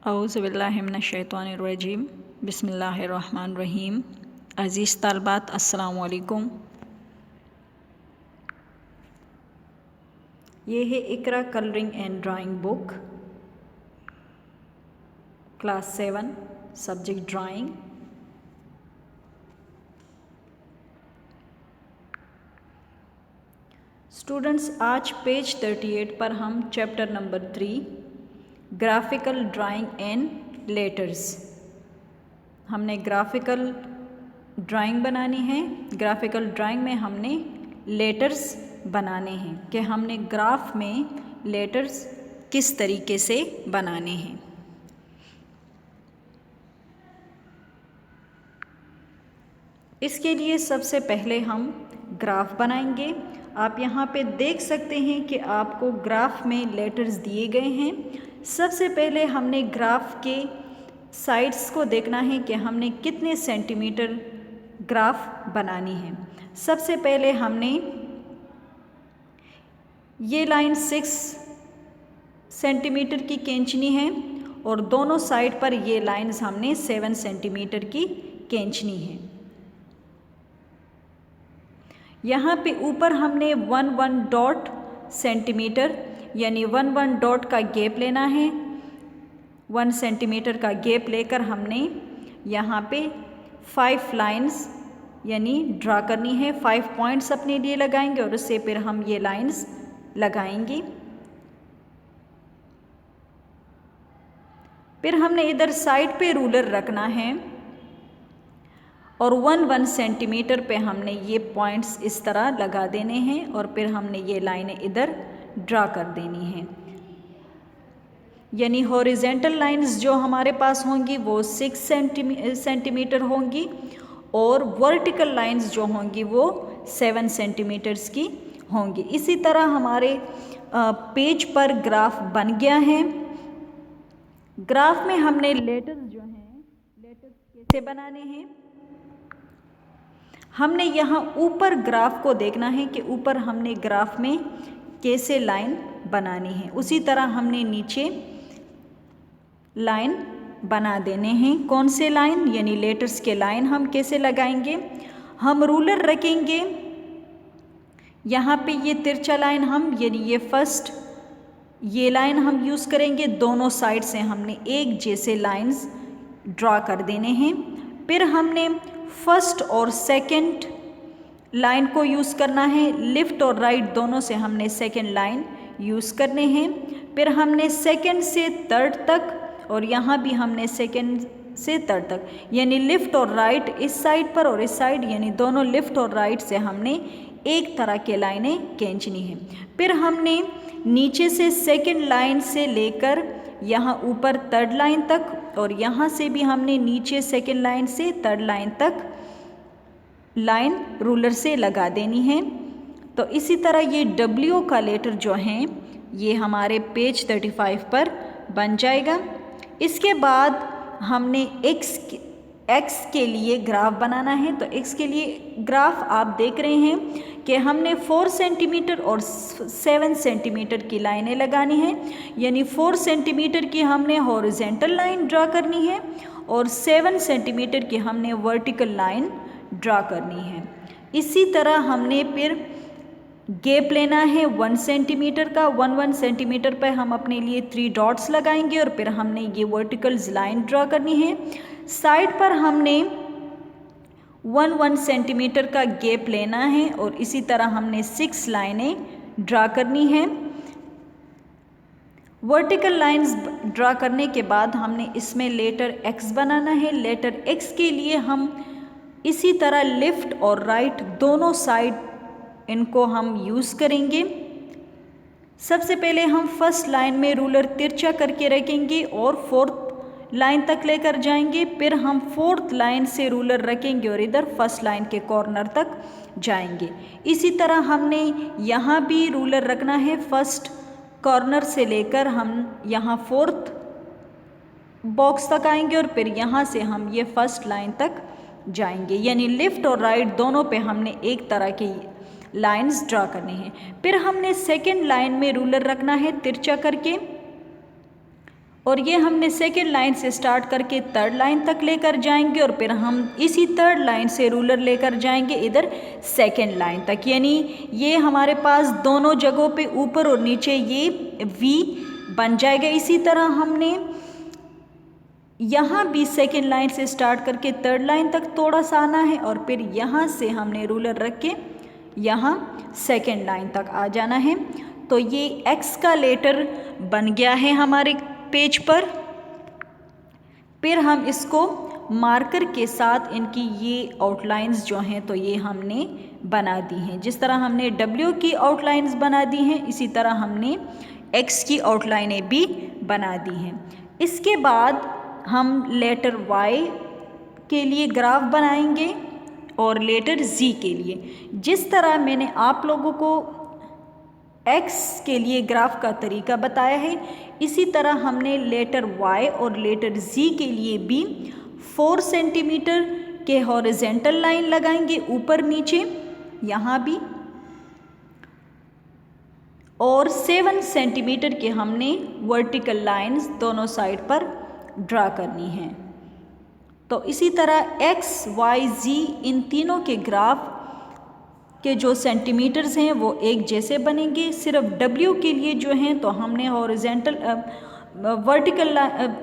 औज़ुबिल्लाहिमिनश्शैतानिर्रजीम बिस्मिल्लाहिर्रहमानिर्रहीम। अज़ीज़ तालबात अस्सलामु अलैकुम। ये है Iqra colouring and drawing book, class 7, subject drawing. Students, आज पेज 38 पर हम chapter number 3 graphical drawing and letters, हमने ग्राफिकल ड्राइंग बनानी है। ग्राफिकल ड्राइंग में हमने लेटर्स बनाने हैं कि हमने ग्राफ में लेटर्स किस तरीके से बनाने हैं। इसके लिए सबसे पहले हम ग्राफ बनाएंगे। आप यहाँ पे देख सकते हैं कि आपको ग्राफ में लेटर्स दिए गए हैं। सबसे पहले हमने ग्राफ के साइड्स को देखना है कि हमने कितने सेंटीमीटर ग्राफ बनानी है। सबसे पहले हमने ये लाइन 6 सेंटीमीटर की खींचनी है और दोनों साइड पर ये लाइंस हमने 7 सेंटीमीटर की खींचनी है। यहाँ पे ऊपर हमने 1 डॉट सेंटीमीटर यानी 1 डॉट का गैप लेना है। 1 सेंटीमीटर का गैप लेकर हमने यहाँ पे 5 लाइंस यानी ड्रा करनी है। 5 पॉइंट्स अपने लिए लगाएंगे और उससे फिर हम ये लाइंस लगाएंगे। फिर हमने इधर साइड पे रूलर रखना है और 1 सेंटीमीटर पे हमने ये पॉइंट्स इस तरह लगा देने हैं और फिर हमने ये लाइनें इधर ड्रा कर देनी हैं। यानी हॉरिजेंटल लाइंस जो हमारे पास होंगी वो 6 सेंटीमीटर होंगी और वर्टिकल लाइंस जो होंगी वो 7 सेंटीमीटर्स की होंगी। इसी तरह हमारे पेज पर ग्राफ बन गया है। ग्राफ में हमने लेटर्स जो हैं, लेटर्स कैसे बनाने हैं, हमने यहाँ ऊपर ग्राफ को देखना है कि ऊपर हमने ग्राफ में कैसे लाइन बनानी है। उसी तरह हमने नीचे लाइन बना देने हैं। कौन से लाइन यानी लेटर्स के लाइन हम कैसे लगाएंगे। हम रूलर रखेंगे यहाँ पे, ये तिरछा लाइन हम यानी ये फर्स्ट ये लाइन हम यूज़ करेंगे। दोनों साइड से हमने एक जैसे लाइंस ड्रा कर देने हैं। फिर हमने फर्स्ट और सेकंड लाइन को यूज़ करना है। लेफ़्ट और राइट दोनों से हमने सेकंड लाइन यूज़ करने हैं। फिर हमने सेकंड से थर्ड तक और यहाँ भी हमने सेकंड से थर्ड तक यानी लेफ़्ट और राइट इस साइड पर और इस साइड यानी दोनों लेफ़्ट और राइट से हमने एक तरह के लाइनें खींचनी है। फिर हमने नीचे से सेकंड लाइन से लेकर यहाँ ऊपर थर्ड लाइन तक और यहाँ से भी हमने नीचे सेकंड लाइन से थर्ड लाइन तक लाइन रूलर से लगा देनी है। तो इसी तरह ये W का लेटर जो हैं ये हमारे पेज 35 पर बन जाएगा। इसके बाद हमने X के लिए ग्राफ बनाना है। तो X के लिए ग्राफ आप देख रहे हैं कि हमने 4 सेंटीमीटर और 7 सेंटीमीटर की लाइनें लगानी हैं। यानी 4 सेंटीमीटर की हमने हॉरिजेंटल लाइन ड्रा करनी है और 7 सेंटीमीटर की हमने वर्टिकल लाइन ड्रा करनी है। इसी तरह हमने फिर गैप लेना है 1 सेंटीमीटर का। 1 सेंटीमीटर पर हम अपने लिए 3 डॉट्स लगाएंगे और फिर हमने ये वर्टिकल लाइन ड्रा करनी है। साइड पर हमने 1 सेंटीमीटर का गैप लेना है और इसी तरह हमने 6 लाइनें ड्रा करनी है। वर्टिकल लाइंस ड्रा करने के बाद हमने इसमें लेटर X बनाना है। लेटर X के लिए हम इसी तरह लेफ़्ट और राइट दोनों साइड इनको हम यूज़ करेंगे। सबसे पहले हम फर्स्ट लाइन में रूलर तिरछा करके रखेंगे और 4th लाइन तक लेकर जाएंगे। फिर हम 4th लाइन से रूलर रखेंगे और इधर फर्स्ट लाइन के कॉर्नर तक जाएंगे। इसी तरह हमने यहाँ भी रूलर रखना है। फर्स्ट कॉर्नर से लेकर हम यहाँ 4th बॉक्स तक आएंगे और फिर यहाँ से हम ये फर्स्ट लाइन तक जाएंगे। यानी लेफ़्ट और राइट दोनों पे हमने एक तरह की लाइंस ड्रा करनी है। फिर हमने सेकंड लाइन में रूलर रखना है तिरछा करके और ये हमने सेकेंड लाइन से स्टार्ट करके थर्ड लाइन तक लेकर जाएंगे और फिर हम इसी थर्ड लाइन से रूलर लेकर जाएंगे इधर सेकेंड लाइन तक, यानी ये हमारे पास दोनों जगहों पे ऊपर और नीचे ये वी बन जाएगा। इसी तरह हमने यहाँ भी सेकेंड लाइन से स्टार्ट करके थर्ड लाइन तक थोड़ा सा आना है और फिर यहाँ से हमने रूलर रख के यहाँ सेकेंड लाइन तक आ जाना है। तो ये एक्स का लेटर बन गया है हमारे पेज पर। फिर हम इसको मार्कर के साथ इनकी ये आउटलाइंस जो हैं तो ये हमने बना दी हैं। जिस तरह हमने डब्ल्यू की आउटलाइंस बना दी हैं इसी तरह हमने एक्स की आउटलाइनें भी बना दी हैं। इसके बाद हम लेटर वाई के लिए ग्राफ बनाएंगे और लेटर जी के लिए। जिस तरह मैंने आप लोगों को एक्स के लिए ग्राफ का तरीका बताया है इसी तरह हमने लेटर वाई और लेटर जी के लिए भी 4 सेंटीमीटर के हॉरिजेंटल लाइन लगाएंगे ऊपर नीचे यहाँ भी, और 7 सेंटीमीटर के हमने वर्टिकल लाइंस दोनों साइड पर ड्रा करनी है। तो इसी तरह एक्स वाई जी इन तीनों के ग्राफ के जो सेंटीमीटर्स हैं वो एक जैसे बनेंगे। सिर्फ डब्ल्यू के लिए जो हैं तो हमने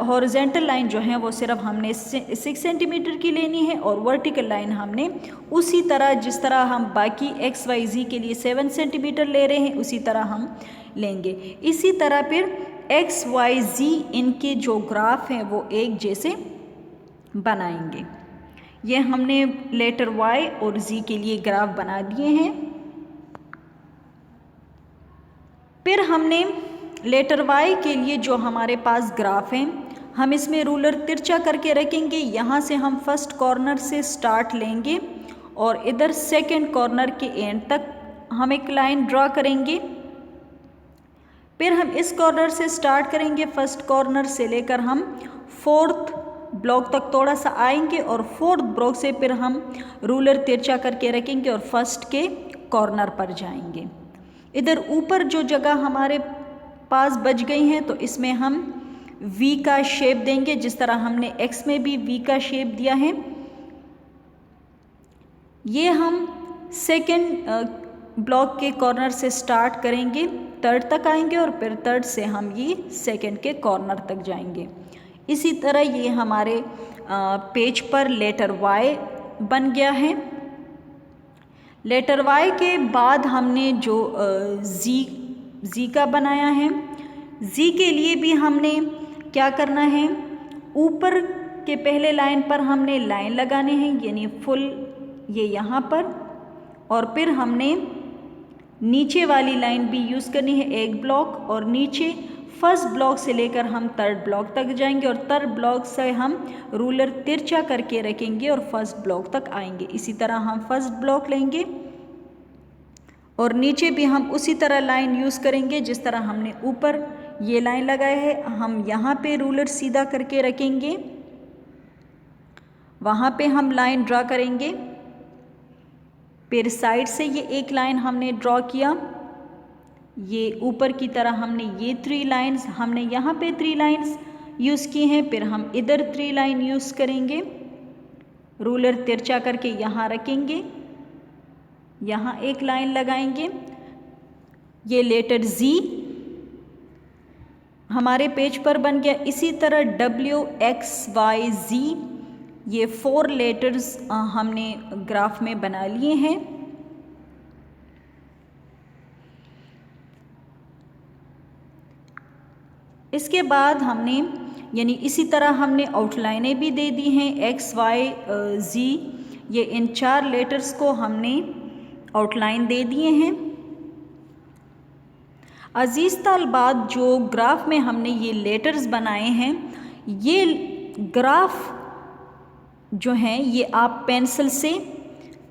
हॉरिजेंटल लाइन जो है वो सिर्फ हमने 6 सेंटीमीटर की लेनी है और वर्टिकल लाइन हमने उसी तरह जिस तरह हम बाकी एक्स वाई जी के लिए 7 सेंटीमीटर ले रहे हैं उसी तरह हम लेंगे। इसी तरह फिर एक्स वाई जी इनके जो ग्राफ हैं वो एक जैसे बनाएंगे। ये हमने लेटर वाई और जी के लिए ग्राफ बना दिए हैं। फिर हमने लेटर वाई के लिए जो हमारे पास ग्राफ हैं हम इसमें रूलर तिरछा करके रखेंगे। यहाँ से हम फर्स्ट कॉर्नर से स्टार्ट लेंगे और इधर सेकंड कॉर्नर के एंड तक हम एक लाइन ड्रा करेंगे। फिर हम इस कॉर्नर से स्टार्ट करेंगे, फर्स्ट कॉर्नर से लेकर हम फोर्थ ब्लॉक तक थोड़ा सा आएंगे और फोर्थ ब्लॉक से फिर हम रूलर तिरछा करके रखेंगे और फर्स्ट के कॉर्नर पर जाएंगे। इधर ऊपर जो जगह हमारे पास बच गई हैं तो इसमें हम वी का शेप देंगे जिस तरह हमने एक्स में भी वी का शेप दिया है। ये हम सेकंड ब्लॉक के कॉर्नर से स्टार्ट करेंगे, थर्ड तक आएंगे और फिर थर्ड से हम ये सेकंड के कॉर्नर तक जाएंगे। इसी तरह ये हमारे पेज पर लेटर वाई बन गया है। लेटर वाई के बाद हमने जो जी का बनाया है, जी के लिए भी हमने क्या करना है, ऊपर के पहले लाइन पर हमने लाइन लगाने हैं यानी फुल ये यहाँ पर, और फिर हमने नीचे वाली लाइन भी यूज़ करनी है एक ब्लॉक, और नीचे फर्स्ट ब्लॉक से लेकर हम थर्ड ब्लॉक तक जाएंगे और थर्ड ब्लॉक से हम रूलर तिरछा करके रखेंगे और फर्स्ट ब्लॉक तक आएंगे। इसी तरह हम फर्स्ट ब्लॉक लेंगे और नीचे भी हम उसी तरह लाइन यूज़ करेंगे जिस तरह हमने ऊपर ये लाइन लगाए है। हम यहाँ पे रूलर सीधा करके रखेंगे, वहाँ पे हम लाइन ड्रा करेंगे, फिर साइड से ये एक लाइन हमने ड्रॉ किया, ये ऊपर की तरह हमने ये 3 लाइंस हमने यहाँ पे 3 लाइंस यूज़ की हैं, फिर हम इधर 3 लाइन यूज़ करेंगे, रूलर तिरछा करके यहाँ रखेंगे, यहाँ एक लाइन लगाएंगे। ये लेटर जी हमारे पेज पर बन गया। इसी तरह डब्ल्यू एक्स वाई जी ये 4 लेटर्स हमने ग्राफ में बना लिए हैं। इसके बाद हमने यानी इसी तरह हमने आउटलाइनें भी दे दी हैं एक्स वाई जी, ये इन 4 लेटर्स को हमने आउटलाइन दे दिए हैं। अजीज़ तालिबात जो ग्राफ में हमने ये लेटर्स बनाए हैं ये ग्राफ जो हैं ये आप पेंसिल से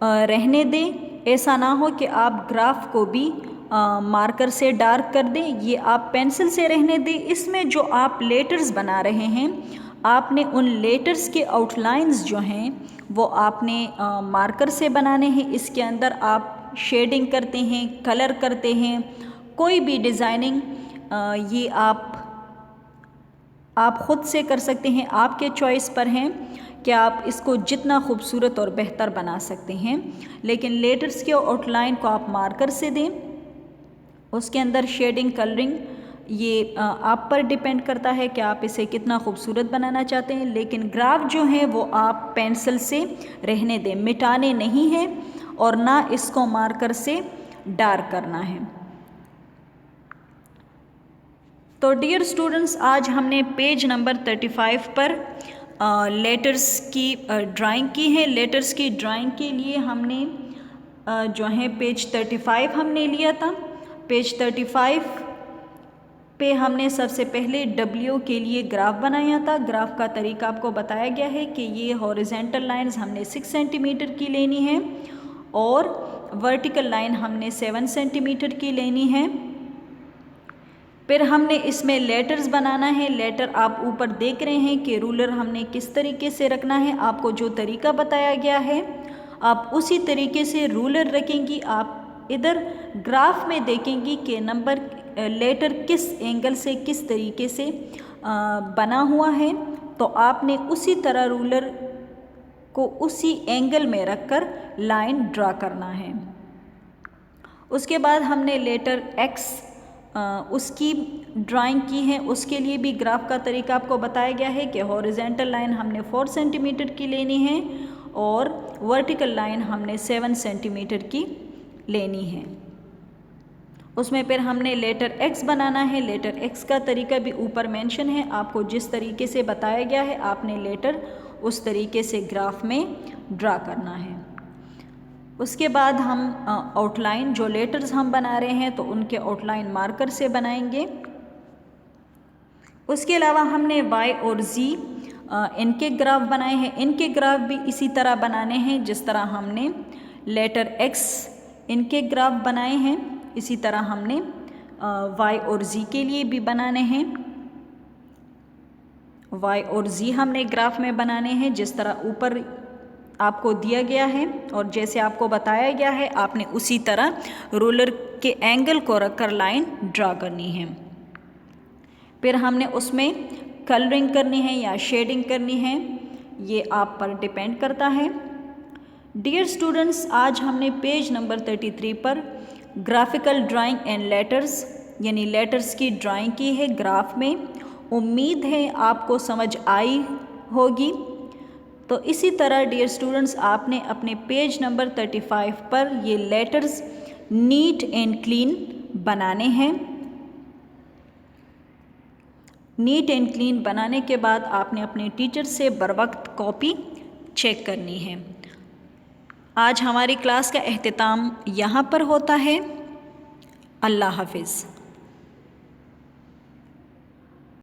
रहने दें, ऐसा ना हो कि आप ग्राफ को भी मार्कर से डार्क कर दें, ये आप पेंसिल से रहने दें। इसमें जो आप लेटर्स बना रहे हैं आपने उन लेटर्स के आउटलाइंस जो हैं वो आपने मार्कर से बनाने हैं। इसके अंदर आप शेडिंग करते हैं, कलर करते हैं, कोई भी डिज़ाइनिंग ये आप आप ख़ुद से कर सकते हैं, आपके चॉइस पर हैं कि आप इसको जितना खूबसूरत और बेहतर बना सकते हैं। लेकिन लेटर्स के आउटलाइन को आप मार्कर से दें, उसके अंदर शेडिंग, कलरिंग ये आप पर डिपेंड करता है कि आप इसे कितना खूबसूरत बनाना चाहते हैं। लेकिन ग्राफ जो है वो आप पेंसिल से रहने दें, मिटाने नहीं हैं और ना इसको मार्कर से डार्क करना है। तो डियर स्टूडेंट्स, आज हमने पेज नंबर 35 पर लेटर्स की ड्राइंग की है। लेटर्स की ड्राइंग के लिए हमने जो है पेज 35 हमने लिया था। पेज 35 पे हमने सबसे पहले W के लिए ग्राफ बनाया था। ग्राफ का तरीका आपको बताया गया है कि ये हॉरिजेंटल लाइंस हमने 6 सेंटीमीटर की लेनी है और वर्टिकल लाइन हमने 7 सेंटीमीटर की लेनी है। फिर हमने इसमें लेटर्स बनाना है। लेटर आप ऊपर देख रहे हैं कि रूलर हमने किस तरीके से रखना है। आपको जो तरीका बताया गया है आप उसी तरीके से रूलर रखेंगी। आप इधर ग्राफ में देखेंगी कि नंबर लेटर किस एंगल से किस तरीके से बना हुआ है, तो आपने उसी तरह रूलर को उसी एंगल में रखकर लाइन ड्रा करना है। उसके बाद हमने लेटर X उसकी ड्राइंग की है। उसके लिए भी ग्राफ का तरीका आपको बताया गया है कि हॉरिजेंटल लाइन हमने 4 सेंटीमीटर की लेनी है और वर्टिकल लाइन हमने 7 सेंटीमीटर की लेनी है। उसमें फिर हमने लेटर X बनाना है। लेटर X का तरीका भी ऊपर मेंशन है। आपको जिस तरीके से बताया गया है आपने लेटर उस तरीके से ग्राफ में ड्रा करना है। उसके बाद हम आउटलाइन, जो लेटर्स हम बना रहे हैं तो उनके आउटलाइन मार्कर से बनाएंगे। उसके अलावा हमने Y और Z इनके ग्राफ बनाए हैं। इनके ग्राफ भी इसी तरह बनाने हैं जिस तरह हमने लेटर X इनके ग्राफ बनाए हैं, इसी तरह हमने Y और Z के लिए भी बनाने हैं। Y और Z हमने ग्राफ में बनाने हैं जिस तरह ऊपर आपको दिया गया है और जैसे आपको बताया गया है आपने उसी तरह रूलर के एंगल को रखकर लाइन ड्रा करनी है। फिर हमने उसमें कलरिंग करनी है या शेडिंग करनी है, ये आप पर डिपेंड करता है। डियर स्टूडेंट्स, आज हमने पेज नंबर 33 पर ग्राफिकल ड्राइंग एंड लेटर्स यानी लेटर्स की ड्राइंग की है ग्राफ में। उम्मीद है आपको समझ आई होगी। तो इसी तरह डियर स्टूडेंट्स, आपने अपने पेज नंबर 35 पर ये लेटर्स नीट एंड क्लीन बनाने हैं। नीट एंड क्लीन बनाने के बाद आपने अपने टीचर से बर वक्त कॉपी चेक करनी है। आज हमारी क्लास का एख्तिताम यहाँ पर होता है। अल्लाह हाफिज़।